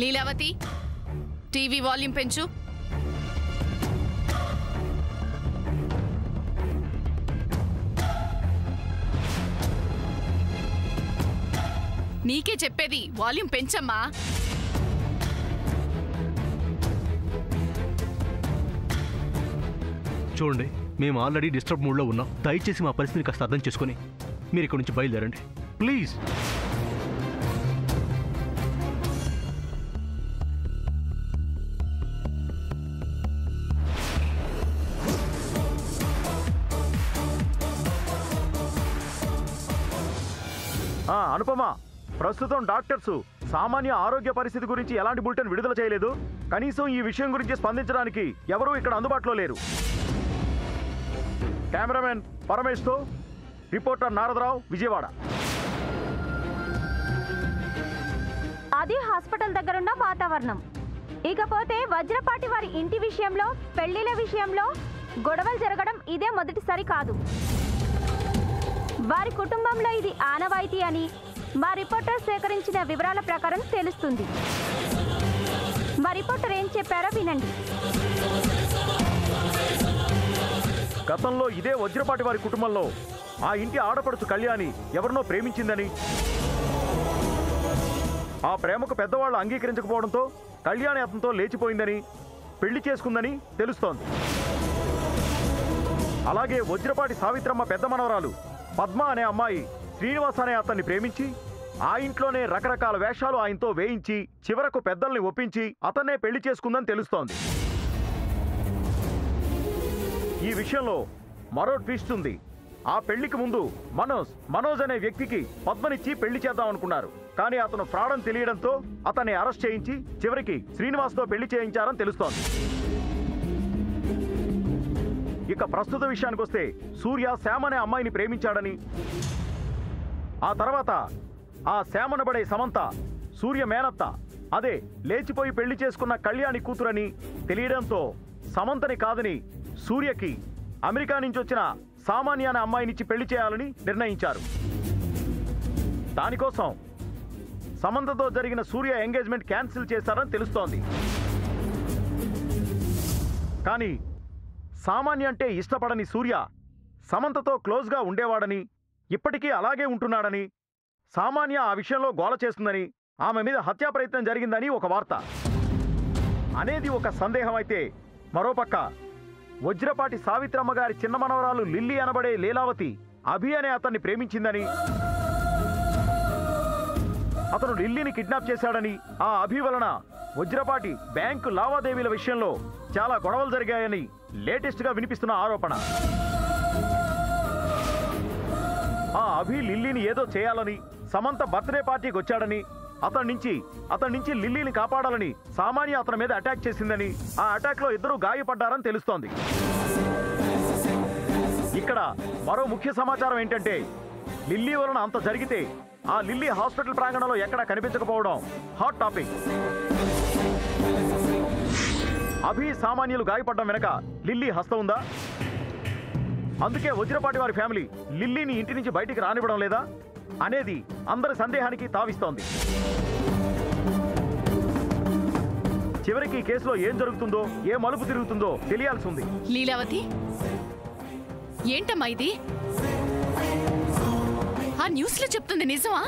Leelavathi, TV volume పెంచు. నీకే చెప్పేది, వాల్యూమ్ పెంచమ్మా. చూడండి, మేము ఆల్రెడీ డిస్టర్బ్ మూడ్లో ఉన్నాం. దయచేసి మా పరిస్థితిని కాస్త అర్థం చేసుకుని మీరు ఇక్కడి నుంచి బయలుదేరండి ప్లీజ్. అనుపమ, ప్రస్తుతం డాక్టర్స్ సామాన్య ఆరోగ్య పరిస్థితి గురించి ఎలాంటి బులెటిన్ విడుదల చేయలేదు. కనీసం ఈ విషయం గురించి స్పందించడానికి ఎవరూ ఇక్కడ అందుబాటులో లేరు. కెమెరామెన్ పరమేష్తో రిపోర్టర్ నారదరావు, విజయవాడ. అది హాస్పిటల్ దగ్గరున్న వాతావరణం. ఇకపోతే వజ్రపాటి వారి ఇంటి విషయంలో, పెళ్లిళ్ల విషయంలో గొడవలు జరగడం ఇదే మొదటిసారి కాదు. వారి కుటుంబంలో ఇది ఆనవాయితీ అని మా రిపోర్టర్ సేకరించిన వివరాల ప్రకారం తెలుస్తుంది. మా రిపోర్టర్ ఏం చెప్పారో వినండి. గతంలో ఇదే వజ్రపాటి వారి కుటుంబంలో ఆ ఇంటి ఆడపడుచు కళ్యాణి ఎవరినో ప్రేమించిందని, ఆ ప్రేమకు పెద్దవాళ్ళు అంగీకరించకపోవడంతో కళ్యాణి అతనితో లేచిపోయిందని, పెళ్లి చేసుకుందని తెలుస్తోంది. అలాగే వజ్రపాటి సావిత్రమ్మ పెద్ద మనవరాలు పద్మ అనే అమ్మాయి శ్రీనివాస్ అనే అతన్ని ప్రేమించి ఆ ఇంట్లోనే రకరకాల వేషాలు ఆయనతో వేయించి చివరకు పెద్దల్ని ఒప్పించి అతన్నే పెళ్లి చేసుకుందని తెలుస్తోంది. ఈ విషయంలో మరో ట్విస్ట్ ఉంది. ఆ పెళ్లికి ముందు మనోజ్ అనే వ్యక్తికి పద్మనిచ్చి పెళ్లి చేద్దాం అనుకున్నారు. కానీ అతను ఫ్రాడ్ అని తెలియడంతో అతన్ని అరెస్ట్ చేయించి చివరికి శ్రీనివాస్తో పెళ్లి చేయించారని తెలుస్తోంది. ఇక ప్రస్తుత విషయానికి వస్తే, సూర్య శ్యామ్ అనే అమ్మాయిని ప్రేమించాడని, ఆ తర్వాత ఆ శ్యామనబడే సమంత సూర్య మేనత్త, అదే లేచిపోయి పెళ్లి చేసుకున్న కళ్యాణి కూతురని తెలియడంతో సమంతని కాదని సూర్యకి అమెరికా నుంచి వచ్చిన సామాన్య అనే అమ్మాయినిచ్చి పెళ్లి చేయాలని నిర్ణయించారు. దానికోసం సమంతతో జరిగిన సూర్య ఎంగేజ్మెంట్ క్యాన్సిల్ చేశారని తెలుస్తోంది. కానీ సామాన్య అంటే ఇష్టపడని సూర్య సమంతతో క్లోజ్గా ఉండేవాడని, ఇప్పటికీ అలాగే ఉంటున్నాడని, సామాన్య ఆ విషయంలో గోల చేస్తుందని, ఆమె మీద హత్యా ప్రయత్నం జరిగిందని ఒక వార్త అనేది ఒక సందేహం. అయితే మరోపక్క వజ్రపాటి సావిత్రమ్మ గారి చిన్న మనవరాలు లిల్లీ అనబడే లీలావతి అభి అనే అతన్ని ప్రేమించిందని, అతను లిల్లీని కిడ్నాప్ చేశాడని, ఆ అభి వలన వజ్రపాటి బ్యాంకు లావాదేవీల విషయంలో చాలా గొడవలు జరిగాయని లేటెస్ట్ గా వినిపిస్తున్న ఆరోపణ. ఆ అభి లిల్లీని ఏదో చేయాలని, సమంత బర్త్డే పార్టీకి వచ్చాడని, అతని నుంచి లిల్లీని కాపాడాలని సామాన్య అతని మీద అటాక్ చేసిందని, ఆ అటాక్ లో ఇద్దరు గాయపడ్డారని తెలుస్తోంది. ఇక్కడ మరో ముఖ్య సమాచారం ఏంటంటే, లిల్లీ వలన అంత జరిగితే ఆ లిల్లీ హాస్పిటల్ ప్రాంగణంలో ఎక్కడా కనిపించకపోవడం హాట్ టాపిక్. అభి సామాన్యులు గాయపడ్డం వెనక లిల్లీ హస్తం ఉందా? అందుకే వజ్రపాటి వారి ఫ్యామిలీ లిల్లీని ఇంటి నుంచి బయటికి రానివ్వడం లేదా అనేది అందరి సందేహానికి తావిస్తోంది. చివరికి కేసులో ఏం జరుగుతుందో, ఏ మలుపు తిరుగుతుందో తెలియాల్సి ఉంది. లీలావతి, ఏంటమ్మా ఇది? ఆ న్యూస్ లో చెప్తుంది నిజమా?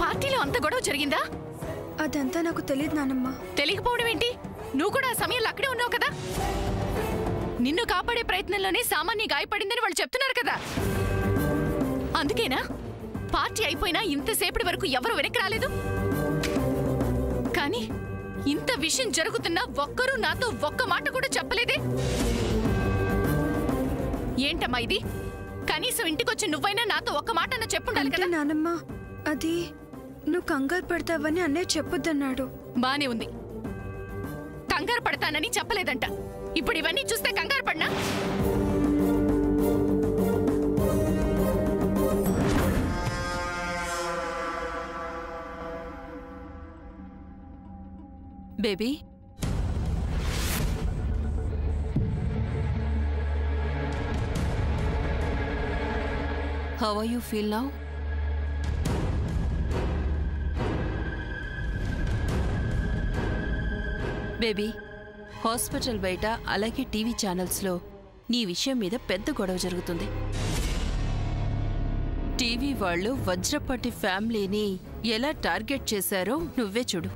పార్టీలో అంత గొడవ జరిగిందా? అదంతా నాకు తెలియదు నానమ్మ. తెలియకపోవడం ఏంటి? నువ్వు కూడా ఆ సమయంలో అక్కడే ఉన్నావు కదా. నిన్ను కాపాడే ప్రయత్నంలోనే సామాన్య గాయపడిందని వాళ్ళు చెప్తున్నారు కదా. అందుకేనా పార్టీ అయిపోయినా ఇంతసేపటి వరకు ఎవరు వెనక్కి రాలేదు? కానీ ఇంత విషయం జరుగుతున్నా ఒక్కరూ నాతో ఒక్క మాట కూడా చెప్పలేదే. ఏంటమ్మా ఇది? కనీసం ఇంటికొచ్చి నువ్వైనా నాతో ఒక్క మాట అన్న చెప్పుండాలి కదా. నానమ్మ, అది నువ్వు కంగారు పడతావని అన్నయ్య చెప్పొద్దన్నాడు. బానే ఉంది, కంగారు పడతానని చెప్పలేదంట. ఇప్పుడు ఇవన్నీ చూస్తే కంగారు పడినా? Baby, how are you feel now? Baby, hospital బయట అలాగే టీవీ ఛానల్స్లో నీ విషయం మీద పెద్ద గొడవ జరుగుతుంది. టీవీ వాళ్ళు వజ్రపాటి ఫ్యామిలీని ఎలా టార్గెట్ చేశారో నువ్వే చూడు.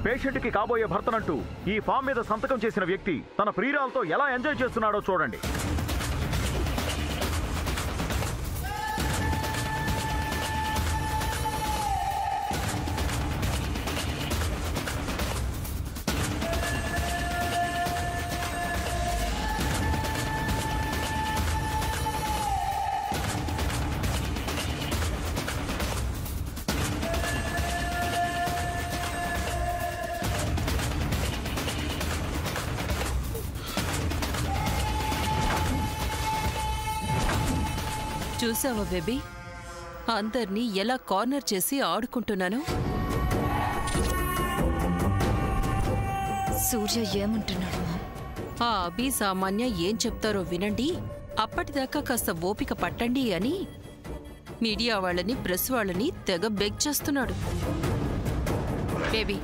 పేషెంట్కి కాబోయే భర్తనంటూ ఈ ఫామ్ మీద సంతకం చేసిన వ్యక్తి తన ప్రియురాలతో ఎలా ఎంజాయ్ చేస్తున్నాడో చూడండి. చూసావా బేబీ, అందర్నీ ఎలా కార్నర్ చేసి ఆడుకుంటున్నాను. సూర్య ఏమంటున్నాడు? ఆ అభి సామాన్య ఏం చెప్తారో వినండి, అప్పటిదాకా కాస్త ఓపిక పట్టండి అని మీడియా వాళ్ళని ప్రెస్ వాళ్ళని తెగ బెగ్ చేస్తున్నాడు. బేబీ,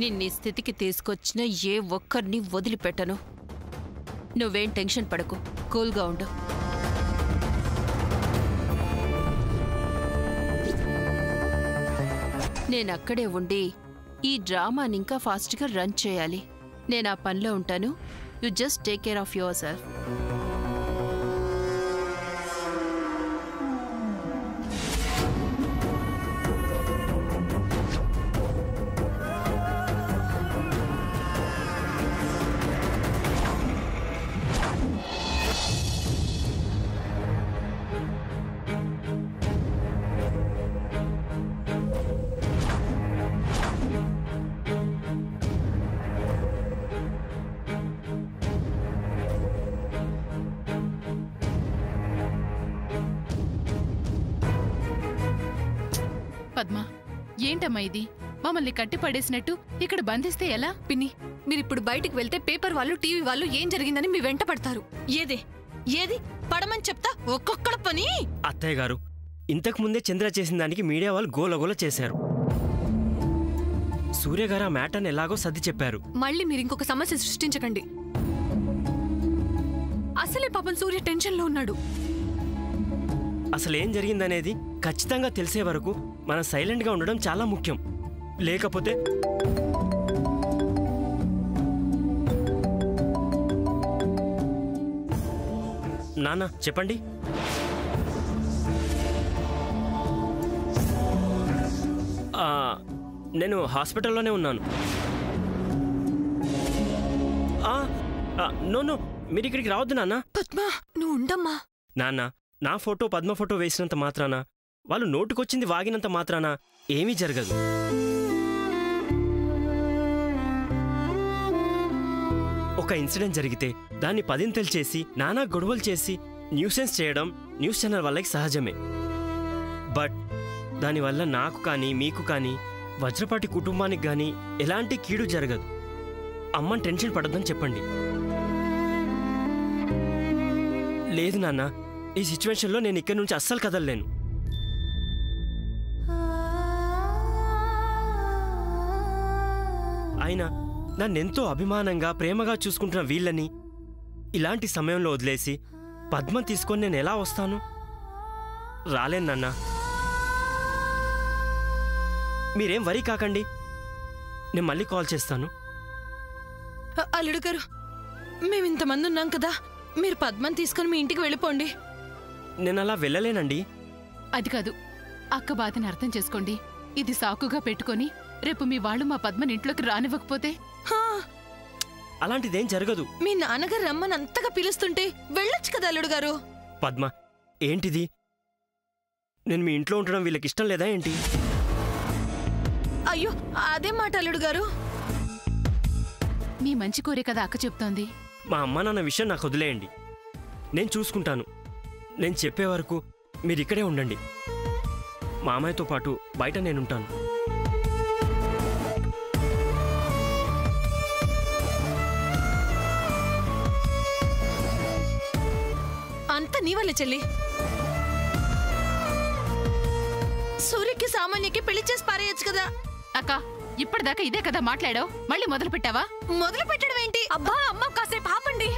నిన్నీ స్థితికి తీసుకొచ్చిన ఏ ఒక్కరిని వదిలిపెట్టను. నువ్వేం టెన్షన్ పడకు, కూల్గా ఉండు. నేనక్కడే ఉండి ఈ డ్రామాని ఇంకా ఫాస్ట్గా రన్ చేయాలి. నేను ఆ పనిలో ఉంటాను. You just take care of your self. Padma, ఏంటమ్మా ఇది? మమ్మల్ని కట్టి పడేసినట్టు ఇక్కడ బంధిస్తే ఎలా? పిన్ని, మీరిప్పుడు బయటికి వెళ్తే పేపర్ వాళ్ళు టీవీ వాళ్ళు ఏం జరిగిందని మీ వెంట పడతారు. ఏది పడమని చెప్తా ఒక్కొక్కళ్ళ పని. అత్తయ్య గారు, ఇంతకు ముందే చంద్ర చేసిన దానికి మీడియా వాళ్ళు గోలగోల చేశారు. సూర్య గారు ఆ మ్యాటర్ని ఎలాగో సర్ది చెప్పారు. మళ్ళీ మీరు ఇంకొక సమస్య సృష్టించకండి. అసలే పాపం సూర్య టెన్షన్లో ఉన్నాడు. అసలేం జరిగిందనేది ఖచ్చితంగా తెలిసే వరకు మనం సైలెంట్గా ఉండడం చాలా ముఖ్యం. లేకపోతే నాన్న చెప్పండి. నేను హాస్పిటల్లోనే ఉన్నాను. నో, మీరు ఇక్కడికి రావద్దు నాన్న. పద్మా, నువ్వు ఉండమ్మా. నాన్న, నా ఫోటో పద్మ ఫోటో వేసినంత మాత్రాన, వాళ్ళు నోటుకొచ్చింది వాగినంత మాత్రాన ఏమీ జరగదు. ఒక ఇన్సిడెంట్ జరిగితే దాన్ని పదింతలు చేసి నానా గొడవలు చేసి న్యూసెన్స్ చేయడం న్యూస్ ఛానల్ వాళ్ళకి సహజమే. బట్ దానివల్ల నాకు కానీ మీకు కానీ వజ్రపాటి కుటుంబానికి కానీ ఎలాంటి కీడు జరగదు. అమ్మని టెన్షన్ పడొద్దని చెప్పండి. లేదు నాన్న, ఈ సిచ్యువేషన్లో నేను ఇక్కడి నుంచి అస్సలు కదలలేను. అయినా నన్నెంతో అభిమానంగా ప్రేమగా చూసుకుంటున్న వీళ్ళని ఇలాంటి సమయంలో వదిలేసి పద్మ తీసుకొని నేను ఎలా వస్తాను? రాలేను నాన్న. మీరేం వరీ కాకండి, నేను మళ్ళీ కాల్ చేస్తాను. అల్లుడు గారు, మేమింతమంది ఉన్నాం కదా, మీరు పద్మని తీసుకొని మీ ఇంటికి వెళ్ళిపోండి. నేను అలా వెళ్ళలేనండి. అది కాదు, అక్క బాధని అర్థం చేసుకోండి. ఇది సాకుగా పెట్టుకొని రేపు మీ వాళ్ళు మా పద్మని ఇంట్లోకి రానివ్వకపోతే? అలాంటిదేం జరగదు. మీ నాన్నగారు రమ్మని అంతగా పిలుస్తుంటే వెళ్ళొచ్చు కదా అల్లుడు గారు. పద్మ, ఏంటిది? నేను మీ ఇంట్లో ఉండడం వీళ్ళకి ఇష్టం లేదా ఏంటి? అయ్యో, అదే మాట అల్లుడు గారు. మీ మంచి కోరే కదా అక్క చెప్తోంది. మా అమ్మ నాన్న విషయం నాకు వదిలేయండి, నేను చూసుకుంటాను. నేను చెప్పే వరకు మీరు ఇక్కడే ఉండండి. మామయ్యతో పాటు బయట నేనుంటాను. అంతా నీ వల్లే చెల్లి. సూర్యకి సామాన్యకి పెళ్లి చేసి పారేయచ్చు కదా. అక్క ఇప్పటిదాకా ఇదే కదా మాట్లాడావు, మళ్ళీ మొదలు పెట్టావా? మొదలు పెట్టడం ఏంటి? అబ్బా అమ్మ కాసేపు ఆపండి.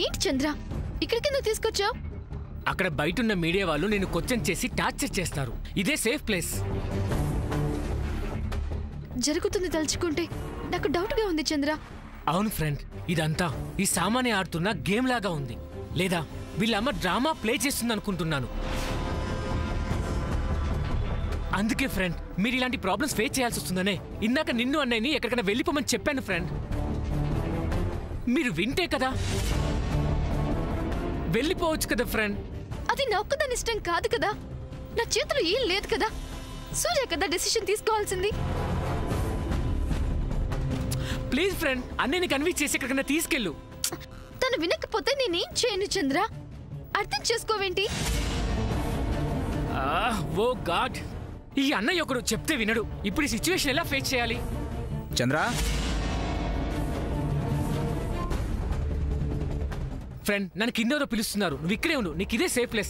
ఏంటి చంద్ర ఇక్కడికి నువ్వు తీసుకొచ్చావు? అక్కడ బయటున్న మీడియా వాళ్ళు నేను క్వశ్చన్ చేసి టార్చర్ చేస్తారు. ఇదే సేఫ్ ప్లేస్. జరుగుతుంది తలుచుకుంటే నాకు డౌట్ గా ఉంది చంద్ర. అవును ఫ్రెండ్, ఇదంతా ఈ సామాన్య ఆడుతున్న గేమ్ లాగా ఉంది, లేదా వీళ్ళమ్మ డ్రామా ప్లే చేస్తుంది అనుకుంటున్నాను. అందుకే ఫ్రెండ్, మీరు ఇలాంటి ప్రాబ్లమ్స్ ఫేస్ చేయాల్సి వస్తుందనే ఇందాక నిన్ను అన్నయ్యని ఎక్కడికైనా వెళ్ళిపోమని చెప్పాను ఫ్రెండ్. మీరు వింటే కదా వెళ్ళిపోవచ్చు కదా ఫ్రెండ్. అది నా ఒక్కదాని ఇష్టం కాదు కదా, నా చేతిలో ఏం లేదు కదా. సూర్య కదా డెసిషన్ తీసుకోవాల్సింది. ప్లీజ్ ఫ్రెండ్, అన్నయ్యని కన్విన్స్ చేసి ఎక్కడికైనా తీసుకెళ్ళు. తను వినకపోతే నేనేం చేయను చంద్ర, అర్థం చేసుకోవేంటి? ఓ గాడ్, ఈ అన్నయ్య ఒకడు చెప్తే వినడు. ఇప్పుడు ఈ సిచ్యువేషన్ ఎలా ఫేస్ చేయాలి? చంద్ర ఫ్రెండ్, నన్ను కింద పిలుస్తున్నారు, నువ్వు ఇక్కడే ఉండు, నీకు ఇదే సేఫ్ ప్లేస్.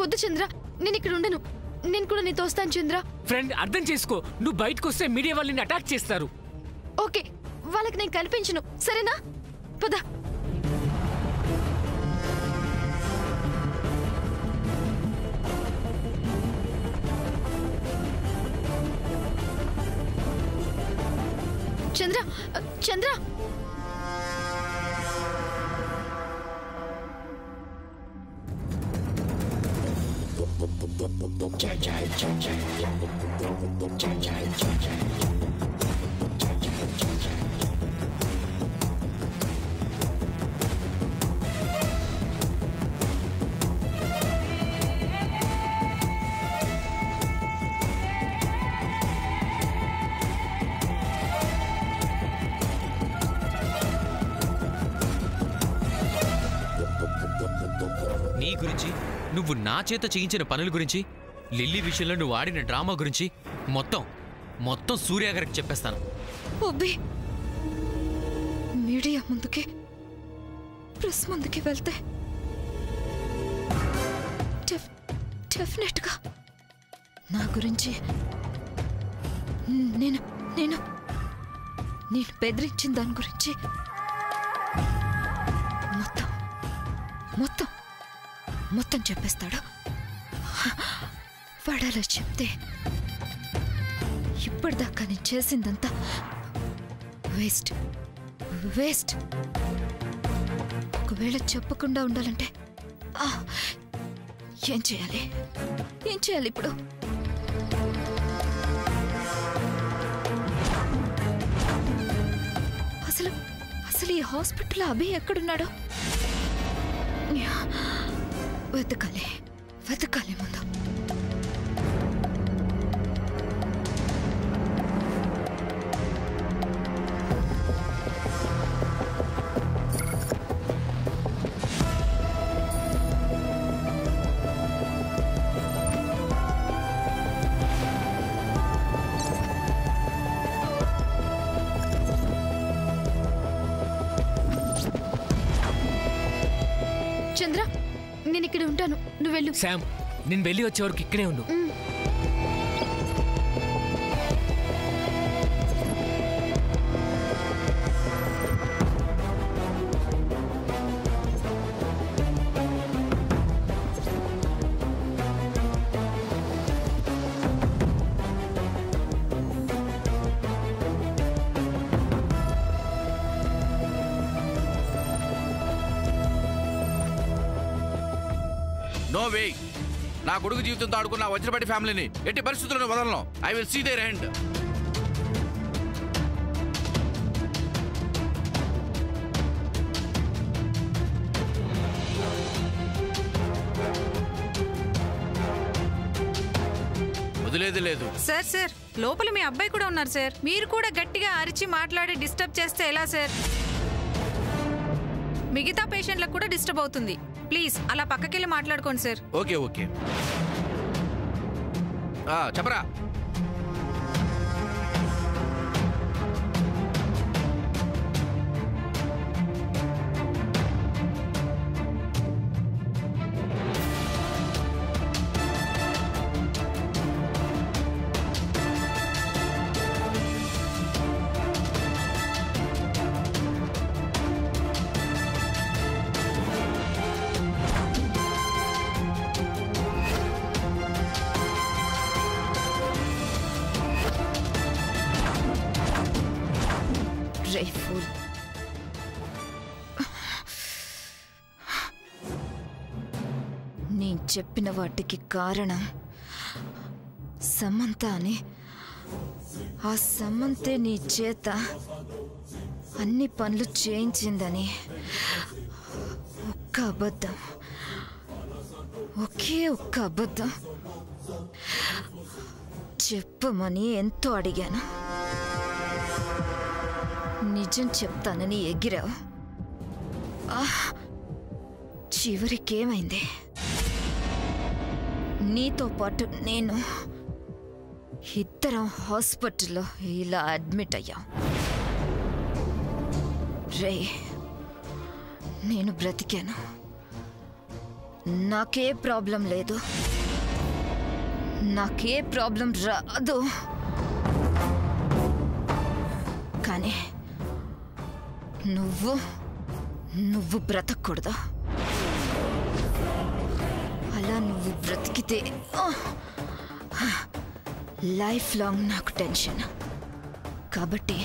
వద్దు చంద్ర, నేను ఇక్కడ ఉండను, నేను కూడా నీతో వస్తాను చంద్ర. ఫ్రెండ్ అర్థం చేసుకో, నువ్వు బయటకు వస్తే మీడియా వాళ్ళు నిన్ను అటాక్ చేస్తారు. ఓకే, వాళ్ళకి నేను కనిపించను, సరేనా? పద. చంద్ర చంద్ర నీ గురించి, నువ్వు నా చేత చేయించిన పనుల గురించి, లిల్లీ విషయంలో నువ్వు ఆడిన డ్రామా గురించి మొత్తం సూర్య గారికి చెప్పేస్తాను. మీడియా ముందుకి, ప్రెస్ ముందుకి వెళ్తే డెఫినెట్గా నా గురించి నేను నేను నేను బెదిరించిన దాని గురించి మొత్తం చెప్పేస్తాడు. వాడలా చెప్తే ఇప్పటిదాకా నేను చేసిందంతా వేస్ట్. ఒకవేళ చెప్పకుండా ఉండాలంటే ఏం చేయాలి ఇప్పుడు? అసలు ఈ హాస్పిటల్ అభి ఎక్కడున్నాడో వెతకాలి ముందు. చంద్ర, నేను ఇక్కడ ఉంటాను, నువ్వు వెళ్ళు. శామ్, నేను వెళ్ళి వచ్చే వరకు ఇక్కడే ఉండు. నో వే, నా కొడుకు జీవితంతో ఆడుకున్న వజ్రపాటి ఫ్యామిలీని ఎట్టి పరిస్థితులను వదలను. I will see their end. వదిలేది లేదు. సార్ లోపల మీ అబ్బాయి కూడా ఉన్నారు సార్. మీరు కూడా గట్టిగా అరిచి మాట్లాడి డిస్టర్బ్ చేస్తే ఎలా సార్? మిగతా పేషెంట్లకు కూడా డిస్టర్బ్ అవుతుంది. ప్లీజ్ అలా పక్కకెళ్ళి మాట్లాడుకోండి సార్. ఓకే. చెప్పరా. నేను చెప్పిన వాటికి కారణం సమంత అని. ఆ సమంతే నీ చేత అన్ని పనులు చేయించిందని. ఒక్క అబద్ధం, ఒకే ఒక్క అబద్ధం చెప్పమని ఎంతో అడిగాను. నిజం చెప్తానని ఎగిరావు. చివరికేమైంది? నీతో పాటు నేను ఇద్దరం హాస్పిటల్లో ఇలా అడ్మిట్ అయ్యాం. రే, నేను బ్రతికాను, నాకే ప్రాబ్లం లేదు, నాకే ప్రాబ్లం రాదు. కానీ నువ్వు బ్రతకూడదు. అలా నువ్వు బ్రతికితే లైఫ్ లాంగ్ నాకు టెన్షన్. కాబట్టి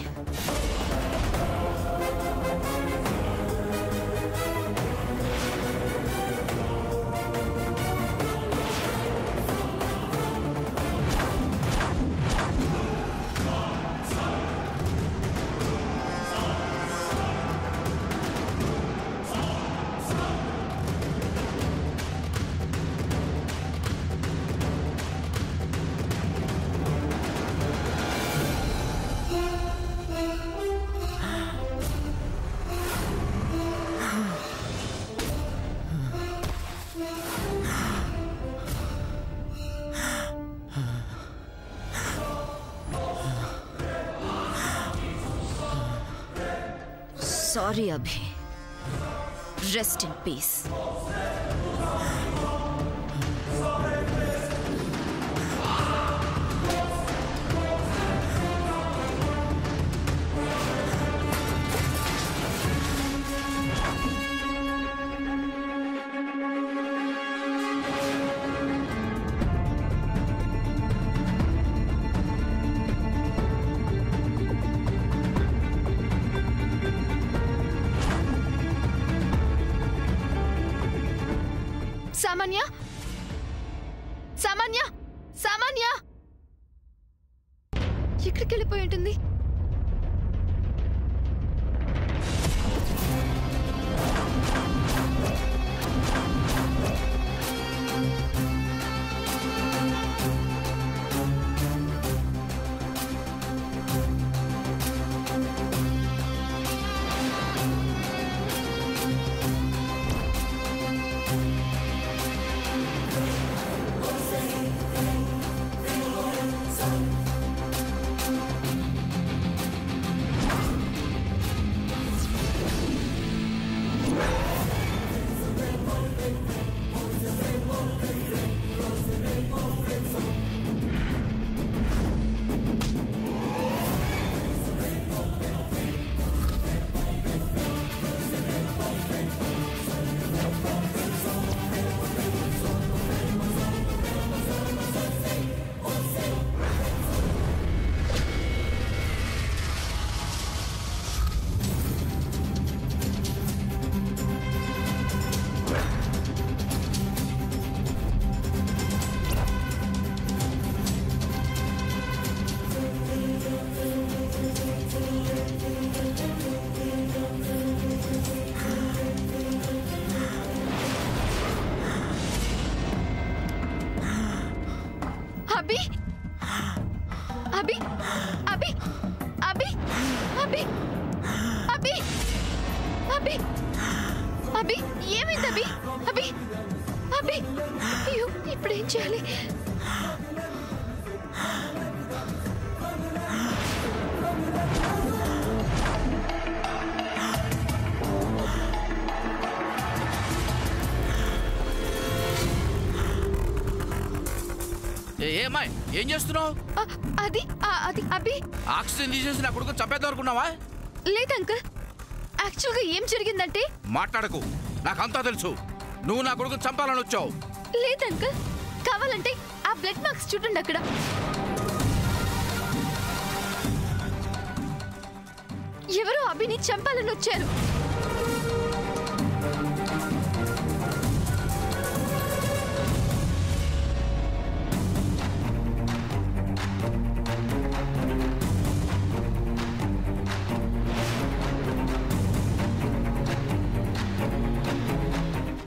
sorry Abhi, rest in peace. సామాన్య, సామాన్య, సామాన్య ఎక్కడికి వెళ్ళిపోయి ఉంటుంది? అభి, అభి, అభి, అభి, అభి, అభి, అభి, అభి, ఏమైంది అభి? అభి, అభి, అయ్యో, ఇప్పుడేం చేయాలి? అమ్మాయి ఏం చేస్తున్నావు? అది అది అభి ఆక్సిజన్ తీసేసి నా కొడుకు చంపేద్దాం అనుకున్నావా? లేదు అంకుల్, యాక్చువల్గా ఏం జరిగిందంటే. మాట్లాడకు, నాకంతా తెలుసు. నువ్వు నా కొడుకు చంపాలని వచ్చావు. లేదు అంకుల్, కావాలంటే ఆ బ్లడ్ మార్క్స్ చూడండి అక్కడ. ఎవరో అభిని చంపాలని వచ్చారు.